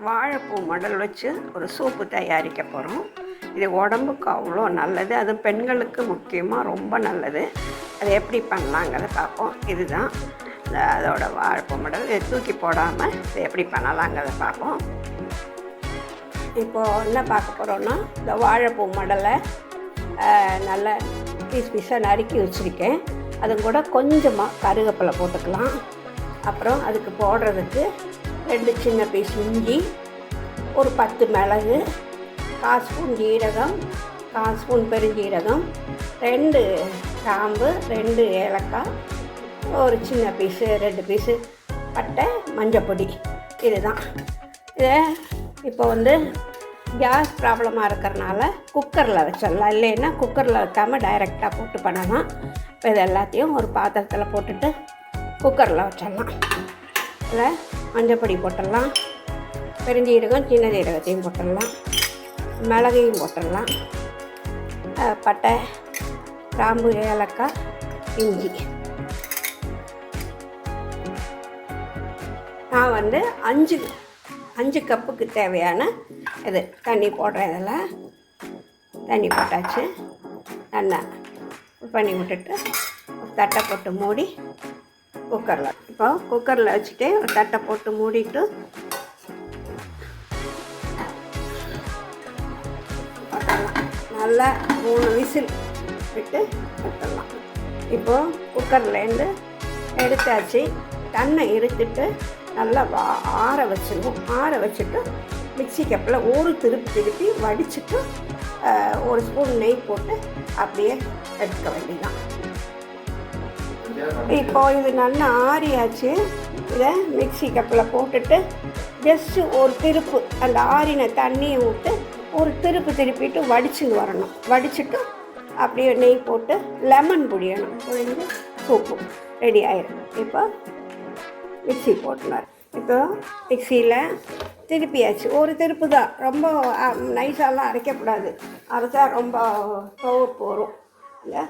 வாழைப்பூ மடல் வச்சு ஒரு சூப்பு தயாரிக்க போகிறோம். இது உடம்புக்கு அவ்வளோ நல்லது, அது பெண்களுக்கு முக்கியமாக ரொம்ப நல்லது. அது எப்படி பண்ணலாங்கிறத பார்ப்போம். இதுதான் அதோட வாழைப்பூ மடல். இதை தூக்கி போடாமல் இதை எப்படி பண்ணலாங்கிறத பார்ப்போம். இப்போது என்ன பார்க்க போகிறோன்னா, இந்த வாழைப்பூ மடலை நல்லா பீஸாக நறுக்கி வச்சுருக்கேன். அது கூட கொஞ்சமாக கருவேப்பிலை போட்டுக்கலாம். அப்புறம் அதுக்கு போடுறதுக்கு 2 சின்ன பீஸ் இஞ்சி, ஒரு 10 மிளகு, 1/4 ஸ்பூன் ஜீரகம், 1/4 ஸ்பூன் பெருஞ்சீரகம், 2 கிராம்பு, 2 ஏலக்காய், ஒரு சின்ன பீஸு 2 பீஸு பட்டை, மஞ்சப்பொடி. இதுதான். இதை இப்போ கேஸ் ப்ராப்ளமாக இருக்கிறனால குக்கரில் வச்சிடலாம். இல்லைன்னா குக்கரில் வைக்காமல் டைரெக்டாக போட்டு பண்ணலாம். இப்போ இது எல்லாத்தையும் ஒரு பாத்திரத்தில் போட்டுட்டு குக்கரில் வச்சிடலாம். இதில் மஞ்சப்பொடி போட்டுடலாம், பெருஞ்சீரகம் சின்ன ஜீரகத்தையும் போட்டுடலாம், மிளகையும் போட்டுடலாம், பட்டை, கிராம்பு, ஏலக்காய், இஞ்சி. நான் 5 கப்புக்கு தேவையான இது தண்ணி போடுறேன். இதில் தண்ணி போட்டாச்சு. நல்லா பண்ணி விட்டுட்டு ஒரு தட்டை போட்டு மூடி குக்கரில் குக்கரில் வச்சுட்டு ஒரு தட்டை போட்டு மூடிட்டு நல்லா 3 விசில் விட்டு விட்டுடலாம். இப்போது குக்கர்லேருந்து எடுத்தாச்சு. தண்ணை இருத்துட்டு நல்லா ஆற வச்சிடுவோம். ஆற வச்சுட்டு மிக்ஸி கப்பில் ஒரு திருப்பி வடிச்சுட்டு 1 ஸ்பூன் நெய் போட்டு அப்படியே எடுக்க வேண்டியதான். இப்போது இது நல்லா ஆறியாச்சு. இதை மிக்ஸி கப்பில் போட்டுட்டு ஜஸ்ட்டு ஒரு திருப்பு அந்த ஆறின தண்ணியை விட்டு ஒரு திருப்பிட்டு வடிச்சுன்னு வரணும். வடிச்சுட்டு அப்படியே நெய் போட்டு லெமன் புழியணும். புழிஞ்சு சூப்பு ரெடி ஆயிடும். இப்போ மிக்ஸி போட்டுனார். இப்போ மிக்சியில் திருப்பியாச்சு. ஒரு திருப்பு தான், ரொம்ப நைஸாலாம் அரைக்கக்கூடாது. அரைச்சா ரொம்ப துவர்ப்பு வரும் இல்லை.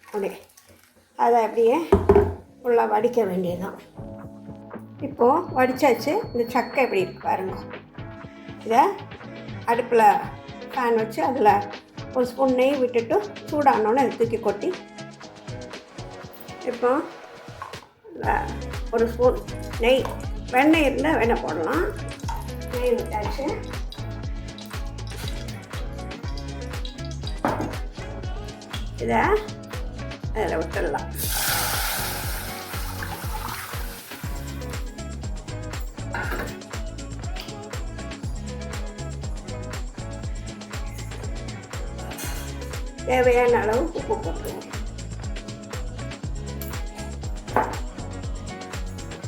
அப்படியே அதை அப்படியே ஃபுல்லாக வடிக்க வேண்டியதுதான். இப்போது வடித்தாச்சு. இந்த சக்கை எப்படி இருக்கு பாருங்க. இதை அடுப்பில் ஃபேன் வச்சு அதில் 1 ஸ்பூன் நெய் விட்டுட்டு சூடானோன்னு அதை தூக்கி கொட்டி, இப்போ 1 ஸ்பூன் நெய், வெண்ணெய் இருந்தால் வெண்ணெய் போடலாம். நெய் விட்டாச்சு. இதை அதில் விட்டுடலாம். தேவையான அளவு உப்பு போட்டுருவோம்.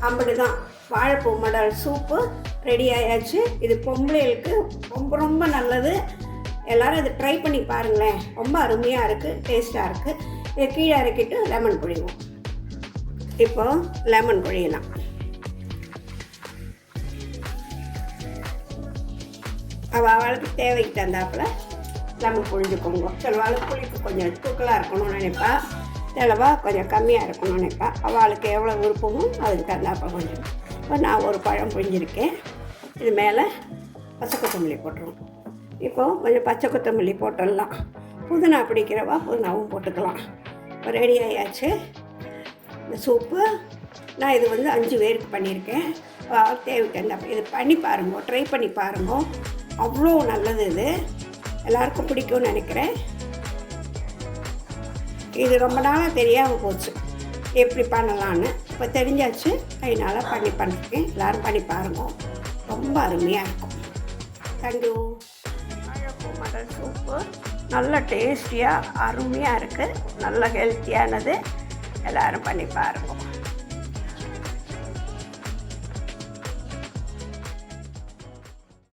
அப்படிதான் வாழைப்பூ மடல் சூப்பு ரெடி ஆயாச்சு. இது பொம்பளைகளுக்கு ரொம்ப நல்லது. எல்லோரும் இதை ட்ரை பண்ணி பாருங்களேன். ரொம்ப அருமையாக இருக்குது, டேஸ்ட்டாக இருக்குது. இதை கீழே இறக்கிட்டு லெமன் புழிவோம். இப்போது லெமன் புழியலாம். அவளுக்கு தேவைக்கு தந்தாப்பில் லெமன் புழிஞ்சுக்கோங்க. சிலவாளுக்கு புளிப்பு கொஞ்சம் தூக்கலாக இருக்கணும்னு நினைப்பா, சிலவா கொஞ்சம் கம்மியாக இருக்கணும்னு நினைப்பா. அவளுக்கு எவ்வளோ விருப்பமோ அதுக்கு தந்தாப்பா கொஞ்சம். இப்போ நான் ஒரு பழம் புழிஞ்சிருக்கேன். இது மேலே பச்சை கொத்தமல்லி போட்டுருவோம். இப்போது கொஞ்சம் பச்சை கொத்தமல்லி போட்டுடலாம். புதினா பிடிக்கிறவா புதினாவும் போட்டுக்கலாம். இப்போ ரெடி ஆயாச்சு இந்த சூப்பு. நான் இது 5 பேருக்கு பண்ணியிருக்கேன். தேவைக்கு தந்தாப்பா இது பண்ணி பாருங்க, ட்ரை பண்ணி பாருங்க. அவ்வளோ நல்லது. இது எல்லாருக்கும் பிடிக்கும்னு நினைக்கிறேன். இது ரொம்ப நாளாக தெரியாமல் போச்சு எப்படி பண்ணலான்னு. இப்போ தெரிஞ்சாச்சு. அதனால் பண்ணியிருக்கேன். எல்லோரும் பண்ணி பாருங்க. ரொம்ப அருமையாக இருக்கும். தேங்க்யூ. வாழைப்பூ மடல் சூப்பு நல்ல டேஸ்டியாக அருமையாக இருக்குது. நல்ல ஹெல்த்தியானது. எல்லோரும் பண்ணி பாருங்க.